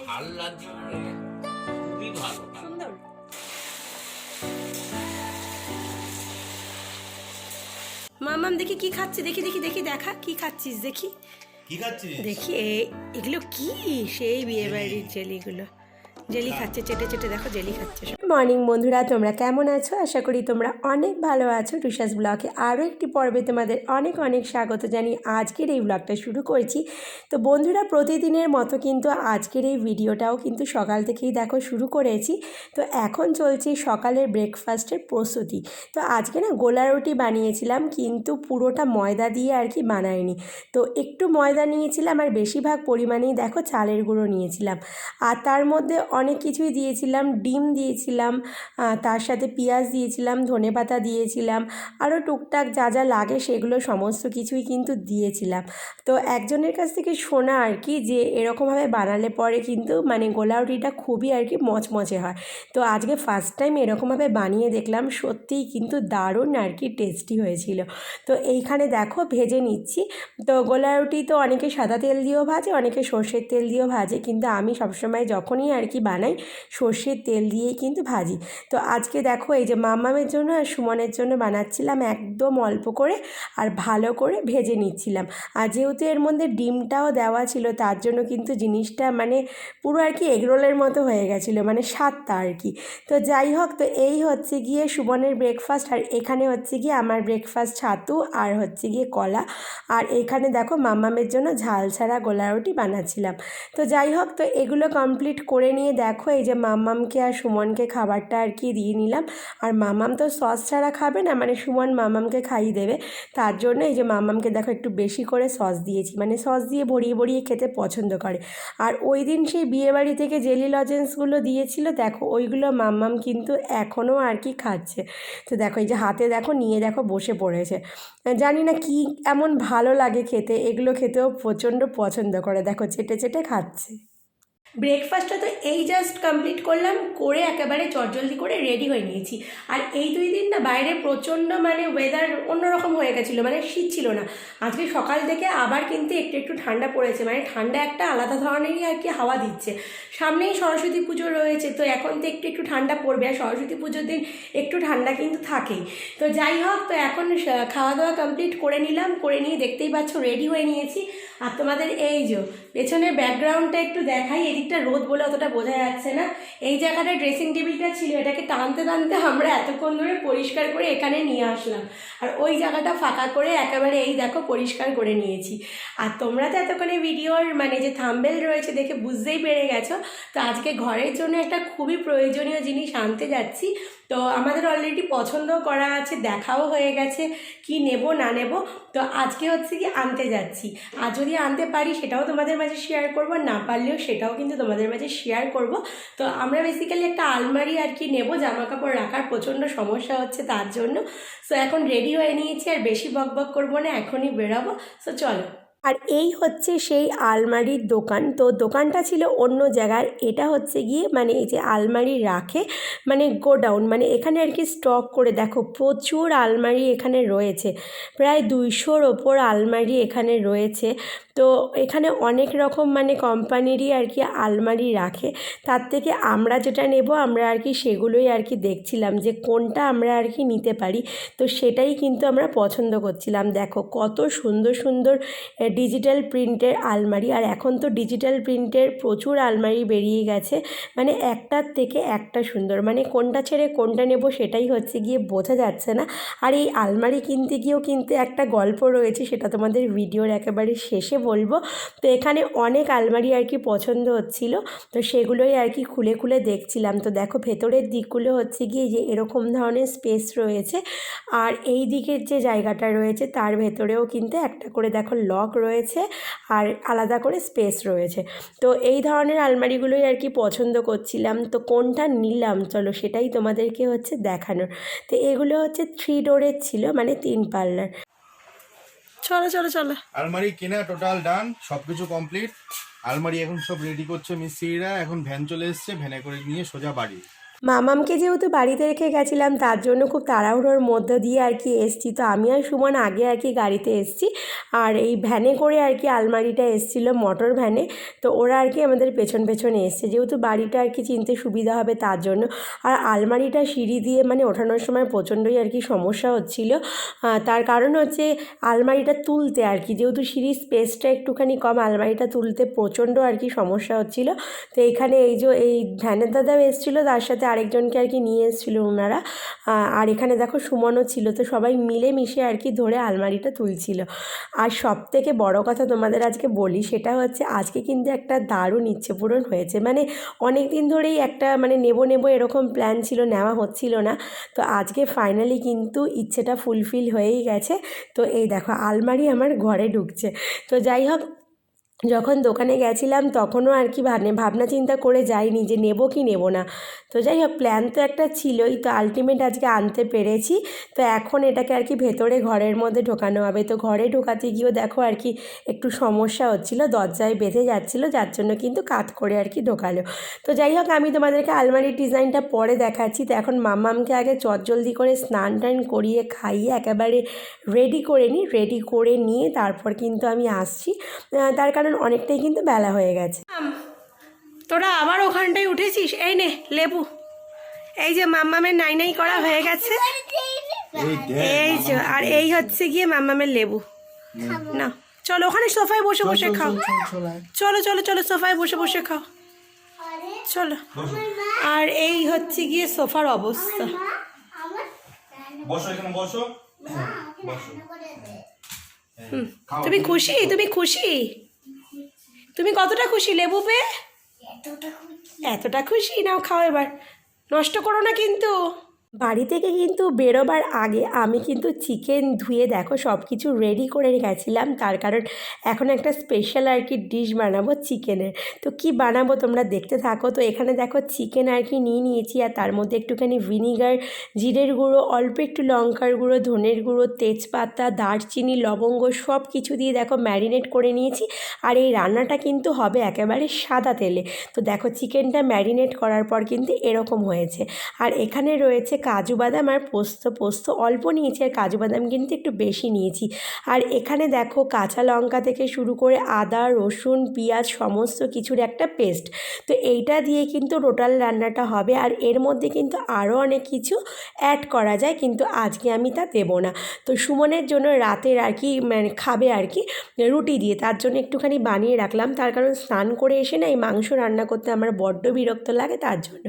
ভালো লাগছে মানে খুবই ভালো সুন্দর। মামাম দেখি কি খাচ্ছে, দেখি দেখি দেখি দেখা কি খাচ্ছিস দেখি কি খাচ্ছিস? দেখি এগুলো কি সেই বিয়ে বাড়ির জেলিগুলো। জেলি খাচ্ছে, চেটে চেটে দেখো জেলি খাচ্ছে। মর্নিং বন্ধুরা, তোমরা কেমন আছো? আশা করি তোমরা অনেক ভালো আছো। টুসাস ব্লগে আরও একটি পর্বে তোমাদের অনেক অনেক স্বাগত জানিয়ে আজকের এই ব্লগটা শুরু করছি। তো বন্ধুরা, প্রতিদিনের মতো কিন্তু আজকের এই ভিডিওটাও কিন্তু সকাল থেকেই দেখো শুরু করেছি। তো এখন চলছে সকালের ব্রেকফাস্টের প্রস্তুতি। তো আজকে না গোলা রুটি বানিয়েছিলাম, কিন্তু পুরোটা ময়দা দিয়ে আর কি বানাইনি। তো একটু ময়দা নিয়েছিলাম আর বেশিরভাগ পরিমাণেই দেখো চালের গুঁড়ো নিয়েছিলাম। আর তার মধ্যে অনেক কিছুই দিয়েছিলাম, ডিম দিয়েছিলাম, তার সাথে পেঁয়াজ দিয়েছিলাম, ধনেপাতা দিয়েছিলাম, আরও টুকটাক যা যা লাগে সেগুলো সমস্ত কিছুই কিন্তু দিয়েছিলাম। তো একজনের কাছ থেকে শোনা আর কি যে এরকমভাবে বানালে পরে কিন্তু মানে গোলা রুটিটা খুবই আর কি মচমচে হয়। তো আজকে ফার্স্ট টাইম এরকমভাবে বানিয়ে দেখলাম, সত্যিই কিন্তু দারুণ আর কি টেস্টি হয়েছিল। তো এইখানে দেখো ভেজে নিচ্ছি। তো গোলা রুটি তো অনেকে সাদা তেল দিয়েও ভাজে, অনেকে সর্ষের তেল দিয়েও ভাজে, কিন্তু আমি সবসময় যখনই আর কি বানাই সর্ষের তেল দিয়েই কিন্তু ভাজি। তো আজকে দেখো এই যে মাম্মামের জন্য আর সুমনের জন্য বানাচ্ছিলাম একদম অল্প করে আর ভালো করে ভেজে নিচ্ছিলাম। আর যেহেতু এর মধ্যে ডিমটাও দেওয়া ছিল, তার জন্য কিন্তু জিনিসটা মানে পুরো আর কি এগরোলের মতো হয়ে গেছিলো, মানে স্বাদটা আর কি। তো যাই হোক, তো এই হচ্ছে গিয়ে সুমনের ব্রেকফাস্ট, আর এখানে হচ্ছে গিয়ে আমার ব্রেকফাস্ট ছাতু আর হচ্ছে গিয়ে কলা। আর এইখানে দেখো মাম্মামের জন্য ঝাল ছাড়া গোলা রুটি বানাচ্ছিলাম। তো যাই হোক, তো এগুলো কমপ্লিট করে নিয়ে দেখো এই যে মাম্মামকে আর সুমনকে খাবারটা আর কি দিয়ে নিলাম। আর মাম্মাম তো সস ছাড়া খাবে না, মানে সুমন মাম্মামকে খাইয়ে দেবে, তার জন্য এই যে মাম্মামকে দেখো একটু বেশি করে সস দিয়েছি, মানে সস দিয়ে ভরিয়ে ভরিয়ে খেতে পছন্দ করে। আর ওই দিন সেই বিয়েবাড়ি থেকে জেলি লজেন্সগুলো দিয়েছিল, দেখো ওইগুলো মাম্মাম কিন্তু এখনও আর কি খাচ্ছে। তো দেখো এই যে হাতে দেখো নিয়ে দেখো বসে পড়েছে। জানি না কি এমন ভালো লাগে খেতে, এগুলো খেতেও প্রচণ্ড পছন্দ করে, দেখো চেটে চেটে খাচ্ছে। ব্রেকফাস্টটা তো এই জাস্ট কমপ্লিট করলাম, করে একেবারে চটজলদি করে রেডি হয়ে নিয়েছি। আর এই 2 দিন না বাইরে প্রচণ্ড মানে ওয়েদার অন্যরকম হয়ে গেছিলো, মানে শীত ছিল না। আজকে সকাল থেকে আবার কিন্তু একটু একটু ঠান্ডা পড়েছে, মানে ঠান্ডা একটা আলাদা ধরনেরই আর কি হাওয়া দিচ্ছে। সামনেই সরস্বতী পুজো রয়েছে, তো এখন তো একটু একটু ঠান্ডা পড়বে, আর সরস্বতী পুজোর দিন একটু ঠান্ডা কিন্তু থাকেই। তো যাই হোক, তো এখন খাওয়া দাওয়া কমপ্লিট করে নিলাম, করে নিয়ে দেখতেই পাচ্ছ রেডি হয়ে নিয়েছি। আর তোমাদের এই যে পেছনের ব্যাকগ্রাউন্ডটা একটু দেখাই, এদিকটা রোদ বলে অতটা বোঝা যাচ্ছে না। এই জায়গাটা ড্রেসিং টেবিলটা ছিল, এটাকে টানতে টানতে আমরা এতক্ষণ ধরে পরিষ্কার করে এখানে নিয়ে আসলাম। আর ওই জায়গাটা ফাঁকা করে একেবারে এই দেখো পরিষ্কার করে নিয়েছি। আর তোমরা তো এতক্ষণে ভিডিওর মানে যে থাম্বনেল রয়েছে দেখে বুঝতেই পেরে গেছো। তো আজকে ঘরের জন্য একটা খুবই প্রয়োজনীয় জিনিস আনতে যাচ্ছি। তো আমাদের অলরেডি পছন্দ করা আছে, দেখাও হয়ে গেছে কি নেব না নেব। তো আজকে হচ্ছে কি আনতে যাচ্ছি, আর যদি আনতে পারি সেটাও তোমাদের মাঝে শেয়ার করব, না পারলেও সেটাও কিন্তু তোমাদের মাঝে শেয়ার করব। তো আমরা বেসিক্যালি একটা আলমারি আর কি নেব, জামা কাপড় রাখার প্রচণ্ড সমস্যা হচ্ছে তার জন্য। সো এখন রেডি হয়ে নিয়েছি, আর বেশি বকবক করবো না, এখনই বেরোবো। সো চলো। আর এই হচ্ছে সেই আলমারির দোকান। তো দোকানটা ছিল অন্য জায়গার, এটা হচ্ছে গিয়ে মানে এই যে আলমারি রাখে মানে গোডাউন, মানে এখানে আর কি স্টক করে দেখো প্রচুর আলমারি এখানে রয়েছে, প্রায় 200-র ওপর আলমারি এখানে রয়েছে। তো এখানে অনেক রকম মানে কোম্পানিরই আর কি আলমারি রাখে। তার থেকে আমরা যেটা নেব আমরা আর কি সেগুলোই আর কি দেখছিলাম যে কোনটা আমরা আর কি নিতে পারি। তো সেটাই কিন্তু আমরা পছন্দ করছিলাম। দেখো কত সুন্দর সুন্দর ডিজিটাল প্রিন্টের আলমারি, আর এখন তো ডিজিটাল প্রিন্টের প্রচুর আলমারি বেরিয়ে গেছে, মানে একটার থেকে একটা সুন্দর, মানে কোনটা ছেড়ে কোনটা নেব সেটাই হচ্ছে গিয়ে বোঝা যাচ্ছে না। আর এই আলমারি কিনতে গিয়েও কিন্তু একটা গল্প রয়েছে, সেটা তোমাদের ভিডিওর একেবারে শেষে বলবো। তো এখানে অনেক আলমারি আর কি পছন্দ হচ্ছিল, তো সেগুলোই আর কি খুলে খুলে দেখছিলাম। তো দেখো ভেতরের দিকগুলো হচ্ছে গিয়ে যে এরকম ধরনের স্পেস রয়েছে, আর এই দিকের যে জায়গাটা রয়েছে তার ভেতরেও কিন্তু একটা করে দেখো লক রয়েছে, আর আলাদা করে স্পেস রয়েছে। তো এই ধরনের আলমারিগুলোই আর কি পছন্দ করছিলাম। তো কোনটা নিলাম চলো সেটাই তোমাদেরকে হচ্ছে দেখানোর। তো এগুলো হচ্ছে 3 ডোরের ছিল, মানে 3 পাল্লার। চলো চলো চলো। আলমারি কেনা টোটাল ডান, সবকিছু কমপ্লিট। আলমারি এখন সব রেডি করছে মিস্ত্রিরা, এখন ভ্যান চলে এসছে, ভ্যানে করে নিয়ে সোজা বাড়ি। মামামকে যেহেতু বাড়িতে রেখে গেছিলাম তার জন্য খুব তাড়াহুড়োর মধ্য দিয়ে আর কি এসছি। তো আমি আর সুমন আগে আর কি গাড়িতে এসছি, আর এই ভ্যানে করে আর কি আলমারিটা এসছিলো, মোটর ভ্যানে। তো ওরা আর কি আমাদের পেছন পেছনে এসছে, যেহেতু বাড়িটা আর কি চিনতে সুবিধা হবে তার জন্য। আর আলমারিটা সিঁড়ি দিয়ে মানে ওঠানোর সময় প্রচণ্ডই আর কি সমস্যা হচ্ছিলো। তার কারণ হচ্ছে আলমারিটা তুলতে আর কি, যেহেতু সিঁড়ির স্পেসটা একটুখানি কম, আলমারিটা তুলতে প্রচণ্ড আর কি সমস্যা হচ্ছিলো। তো এইখানে এই যে এই ভ্যানের দাদাও এসেছিলো, তার সাথে আরেকজনকে আর কি নিয়ে এসেছিলো ওনারা। আর এখানে দেখো সুমনও ছিল। তো সবাই মিলে মিশে আর কি ধরে আলমারিটা তুলছিল। আর সব থেকে বড়ো কথা তোমাদের আজকে বলি, সেটা হচ্ছে আজকে কিন্তু একটা দারুণ ইচ্ছে পূরণ হয়েছে। মানে অনেক দিন ধরেই একটা মানে নেব এরকম প্ল্যান ছিল, নেওয়া হচ্ছিল না। তো আজকে ফাইনালি কিন্তু ইচ্ছেটা ফুলফিল হয়েই গেছে। তো এই দেখো আলমারি আমার ঘরে ঢুকছে। তো যাই হোক, যখন দোকানে গেছিলাম তখনও আর কি ভাবনা চিন্তা করে যাইনি যে নেব কি নেব না। তো যাই হোক, প্ল্যান তো একটা ছিলই, তো আলটিমেট আজকে আনতে পেরেছি। তো এখন এটাকে আর কি ভেতরে ঘরের মধ্যে ঢোকানো হবে। তো ঘরে ঢোকাতে গিয়েও দেখো আর কি একটু সমস্যা হচ্ছিলো, দরজায় বেঁধে যাচ্ছিলো, যার জন্য কিন্তু কাত করে আর কি ঢোকালো। তো যাই হোক, আমি তোমাদেরকে আলমারির ডিজাইনটা পরে দেখাচ্ছি। তো এখন মাম্মামকে আগে চটজলদি করে স্নান টান করিয়ে খাইয়ে একেবারে রেডি করে নিয়ে তারপর কিন্তু আমি আসছি। তার কারণ অনেকটাই কিন্তু বেলা হয়ে গেছে। তোরা আবার ওখানটায় উঠেছিস? এই নে লেবু, এই যে মাম্মামের নাই করা হয়ে গেছে, এই যে। আর এই হচ্ছে গিয়ে মাম্মামের লেবু। না চলো ওখানে সোফায় বসে বসে খাও, চলো চলো চলো সোফায় বসে বসে খাও, চলো। আর এই হচ্ছে গিয়ে সোফার অবস্থা। বসো এখানে বসো। তুমি খুশি? তুমি কতটা খুশি লেবু পেয়ে? এতটা খুশি? নাও খাও এবার, নষ্ট করো না কিন্তু। বাড়ি থেকে কিন্তু বেরোবার আগে আমি কিন্তু চিকেন ধুয়ে দেখো সব কিছু রেডি করে গেছিলাম, তার কারণ এখন একটা স্পেশাল আর কি ডিশ বানাবো চিকেনের। তো কি বানাবো তোমরা দেখতে থাকো। তো এখানে দেখো চিকেন আর কি নিয়েছি, আর তার মধ্যে একটুখানি ভিনিগার, জিরের গুঁড়ো, অল্প একটু লঙ্কার গুঁড়ো, ধনের গুঁড়ো, তেজপাতা, দারচিনি, লবঙ্গ সব কিছু দিয়ে দেখো ম্যারিনেট করে নিয়েছি। আর এই রান্নাটা কিন্তু হবে একেবারে সাদা তেলে। তো দেখো চিকেনটা ম্যারিনেট করার পর কিন্তু এরকম হয়েছে। আর এখানে রয়েছে কাজু বাদাম আর পোস্ত অল্প নিয়েছি, আর কাজু বাদাম কিন্তু একটু বেশি নিয়েছি। আর এখানে দেখো কাঁচা লঙ্কা থেকে শুরু করে আদা, রসুন, পেঁয়াজ সমস্ত কিছুর একটা পেস্ট। তো এইটা দিয়ে কিন্তু টোটাল রান্নাটা হবে। আর এর মধ্যে কিন্তু আরও অনেক কিছু অ্যাড করা যায়, কিন্তু আজকে আমি তা দেবো না। তো সুমনের জন্য রাতের আর কি মানে খাবে আর কি রুটি দিয়ে, তার জন্য একটুখানি বানিয়ে রাখলাম। তার কারণ স্নান করে এসে না এই মাংস রান্না করতে আমার বড্ড বিরক্ত লাগে, তার জন্য।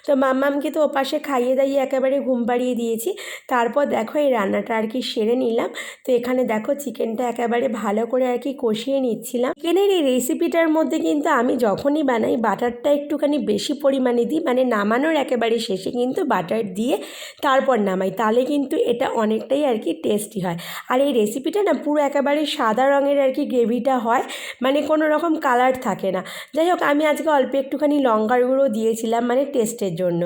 তো মাম্মামকে তো ওপাশে খাইয়ে দাইয়ে একেবারে ঘুম পাড়িয়ে দিয়েছি। তারপর দেখো এই রান্নাটা আর কি সেরে নিলাম। তো এখানে দেখো চিকেনটা একেবারে ভালো করে আর কি কষিয়ে নিচ্ছিলাম। চিকেনের এই রেসিপিটার মধ্যে কিন্তু আমি যখনই বানাই বাটারটা একটুখানি বেশি পরিমাণে দিই, মানে নামানোর একেবারে শেষে কিন্তু বাটার দিয়ে তারপর নামাই, তাহলে কিন্তু এটা অনেকটাই আর কি টেস্টি হয়। আর এই রেসিপিটা না পুরো একেবারে সাদা রঙের আর কি গ্রেভিটা হয়, মানে কোনো রকম কালার থাকে না। যাই হোক, আমি আজকে অল্প একটুখানি লঙ্কার গুঁড়ো দিয়েছিলাম মানে টেস্টের জন্য,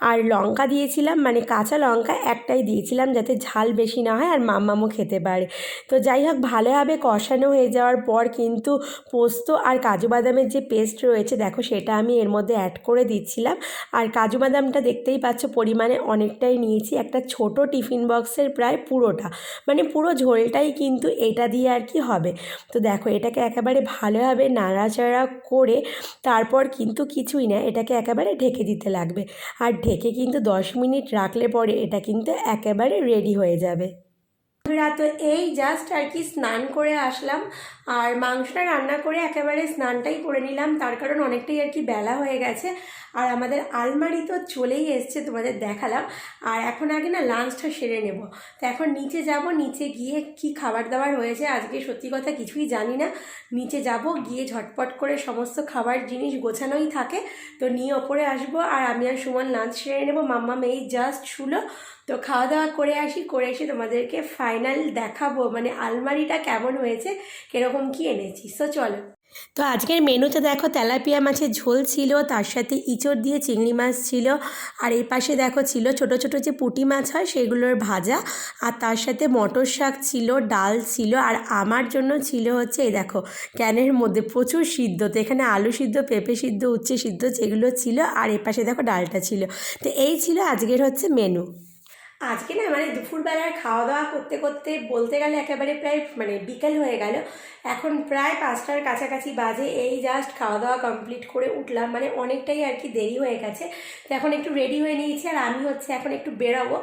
আর লঙ্কা দিয়েছিলাম মানে কাঁচা লঙ্কা একটাই দিয়েছিলাম যাতে ঝাল বেশি না হয় আর মাম্মামও খেতে পারে। তো যাই হোক, ভালোভাবে কষানো হয়ে যাওয়ার পর কিন্তু পোস্ত আর কাজু বাদামের যে পেস্ট রয়েছে দেখো সেটা আমি এর মধ্যে অ্যাড করে দিচ্ছিলাম। আর কাজু বাদামটা দেখতেই পাচ্ছ পরিমাণে অনেকটাই নিয়েছি, একটা ছোট টিফিন বক্সের প্রায় পুরোটা, মানে পুরো ঝোলটাই কিন্তু এটা দিয়ে আর কি হবে। তো দেখো এটাকে একেবারে ভালোভাবে নাড়াচাড়া করে তারপর কিন্তু কিছুই না, এটাকে একেবারে ঢেকে দিতে লাগবে। আর ঢেকে কিন্তু 10 মিনিট রাখলে পরে এটা কিন্তু একেবারে রেডি হয়ে যাবে। তো এই জাস্ট আর কি স্নান করে আসলাম, আর মাংসটা রান্না করে একেবারে স্নানটাই করে নিলাম, তার কারণ অনেকটাই আর কি বেলা হয়ে গেছে। আর আমাদের আলমারি তো চলেই এসছে, তোমাদের দেখালাম। আর এখন আগে না লাঞ্চটা সেরে নেব। তো এখন নিচে যাব, নিচে গিয়ে কি খাবার দাবার হয়েছে আজকে সত্যি কথা কিছুই জানি না। নিচে যাব, গিয়ে ঝটপট করে সমস্ত খাবার জিনিস গোছানোই থাকে, তো নিয়ে ওপরে আসবো। আর আমি আর সুমন লাঞ্চ সেরে নেবো। মাম্মাম এই জাস্ট শুলো, তো খাওয়া দাওয়া করে এসে তোমাদেরকে ফাইনাল দেখাবো মানে আলমারিটা কেমন হয়েছে, কীরকম কি এনেছি। সো চলো। তো আজকের মেনুতে দেখো তেলাপিয়া মাছের ঝোল ছিল, তার সাথে ইঁচড় দিয়ে চিংড়ি মাছ ছিল, আর এই পাশে দেখো ছিল ছোট ছোট যে পুঁটি মাছ হয় সেগুলোর ভাজা, আর তার সাথে মটর শাক ছিল, ডাল ছিল, আর আমার জন্য ছিল হচ্ছে এই দেখো ক্যানের মধ্যে প্রচুর সিদ্ধ, তো এখানে আলু সিদ্ধ, পেঁপে সিদ্ধ, উচ্ছে সিদ্ধ যেগুলো ছিল, আর এ পাশে দেখো ডালটা ছিল। তো এই ছিল আজকের হচ্ছে মেনু। আজকে না মানে দুপুরবেলার খাওয়া দাওয়া করতে করতে বলতে গেলে একেবারে প্রায় মানে বিকেল হয়ে গেল, এখন প্রায় 5টার কাছাকাছি বাজে। এই জাস্ট খাওয়া দাওয়া কমপ্লিট করে উঠলাম, মানে অনেকটাই আর কি দেরি হয়ে গেছে। তো এখন একটু রেডি হয়ে নিয়েছি, আর আমি হচ্ছে এখন একটু বেরোবো,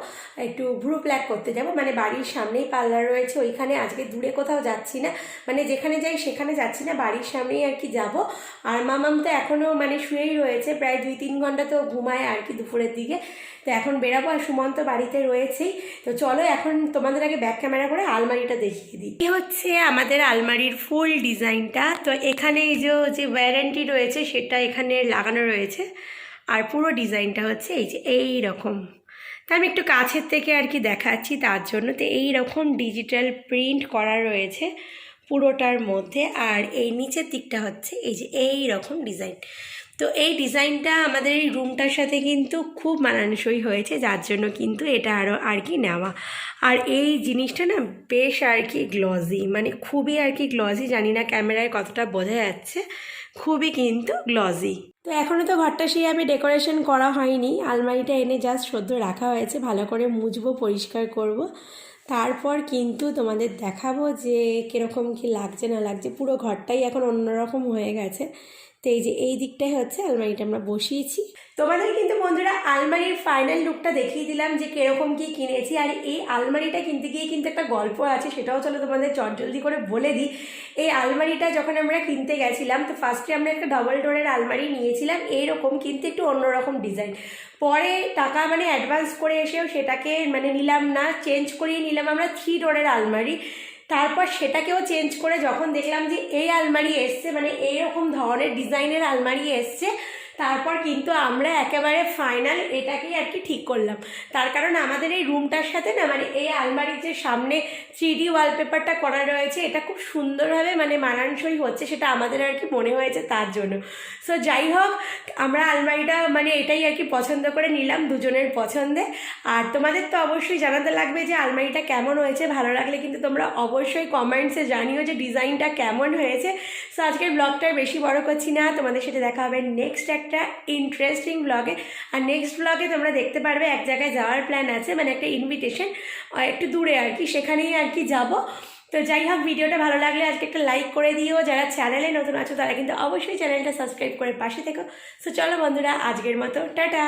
একটু ভ্রু প্ল্যাক করতে যাব, মানে বাড়ির সামনেই পার্লার রয়েছে ওইখানে। আজকে দূরে কোথাও যাচ্ছি না, মানে যেখানে যাই সেখানে যাচ্ছি না, বাড়ির সামনেই আর কি যাব। আর মামাম তো এখনও মানে শুয়েই রয়েছে, প্রায় 2-3 ঘন্টা তো ঘুমায় আর কি দুপুরের দিকে। তো এখন বেরাবো, আর সুমন্ত বাড়িতে রয়েছেই। তো চলো এখন তোমাদের আগে ব্যাক ক্যামেরা করে আলমারিটা দেখিয়ে দিই। এই হচ্ছে আমাদের আলমারির ফুল ডিজাইনটা। তো এখানে এই যে ওয়ারেন্টি রয়েছে সেটা এখানে লাগানো রয়েছে, আর পুরো ডিজাইনটা হচ্ছে এই যে এই রকম। তা আমি একটু কাছের থেকে আর কি দেখাচ্ছি তার জন্য। তো এই রকম ডিজিটাল প্রিন্ট করা রয়েছে পুরোটার মধ্যে, আর এই নিচের দিকটা হচ্ছে এই যে এই রকম ডিজাইন। তো এই ডিজাইনটা আমাদের এই রুমটার সাথে কিন্তু খুব মানানসই হয়েছে, যার জন্য কিন্তু এটা আরও আর কি নেওয়া। আর এই জিনিসটা না বেশ আর কি গ্লজি, মানে খুবই আর কি গ্লজি, জানি না ক্যামেরায় কতটা বোঝা যাচ্ছে, খুবই কিন্তু গ্লজি। তো এখনও তো ঘরটা সেইভাবে ডেকোরেশন করা হয়নি, আলমারিটা এনে জাস্ট সদ্য রাখা হয়েছে, ভালো করে মুছবো, পরিষ্কার করব, তারপর কিন্তু তোমাদের দেখাবো যে কীরকম কি লাগছে না লাগছে। পুরো ঘরটাই এখন অন্যরকম হয়ে গেছে। তো এই যে এই দিকটাই হচ্ছে আলমারিটা আমরা বসিয়েছি। তোমাদের কিন্তু বন্ধুরা আলমারির ফাইনাল লুকটা দেখিয়ে দিলাম যে কীরকম কি কিনেছি। আর এই আলমারিটা কিনতে গিয়ে কিন্তু একটা গল্প আছে, সেটাও চলো তোমাদের চটজলদি করে বলে দিই। এই আলমারিটা যখন আমরা কিনতে গেছিলাম, তো ফার্স্টে আমরা একটা ডবল ডোরের আলমারি নিয়েছিলাম এইরকম, কিন্তু একটু অন্যরকম ডিজাইন। পরে টাকা মানে অ্যাডভান্স করে এসেও সেটাকে মানে নিলাম না, চেঞ্জ করিয়ে নিলাম আমরা 3 ডোরের আলমারি। তারপর সেটাকেও চেঞ্জ করে যখন দেখলাম যে এই আলমারি এসছে, মানে এইরকম ধরনের ডিজাইনের আলমারি এসছে, তারপর কিন্তু আমরা একেবারে ফাইনাল এটাকেই আর কি ঠিক করলাম। তার কারণ আমাদের এই রুমটার সাথে না মানে এই আলমারির যে সামনে 3D ওয়ালপেপারটা করা রয়েছে, এটা খুব সুন্দরভাবে মানে মানানসই হচ্ছে, সেটা আমাদের আর কি মনে হয়েছে তার জন্য। সো যাই হোক, আমরা আলমারিটা মানে এটাই আর কি পছন্দ করে নিলাম, দুজনের পছন্দে। আর তোমাদের তো অবশ্যই জানাতে লাগবে যে আলমারিটা কেমন হয়েছে, ভালো লাগলে কিন্তু তোমরা অবশ্যই কমেন্টসে জানিও যে ডিজাইনটা কেমন হয়েছে। সো আজকের ব্লগটা বেশি বড় করছি না, তোমাদের সাথে দেখা হবে নেক্সট একটা ইন্টারেস্টিং ব্লগে। আর নেক্সট ব্লগে তোমরা দেখতে পারবে এক জায়গায় যাওয়ার প্ল্যান আছে, মানে একটা ইনভিটেশন একটু দূরে আর কি, সেখানেই আর কি যাব। তো যাই হোক, ভিডিওটা ভালো লাগলে আজকে একটা লাইক করে দিও, যারা চ্যানেলে নতুন আছো তারা কিন্তু অবশ্যই চ্যানেলটা সাবস্ক্রাইব করে পাশে থেকো। সো চলো বন্ধুরা, আজকের মতো টাটা।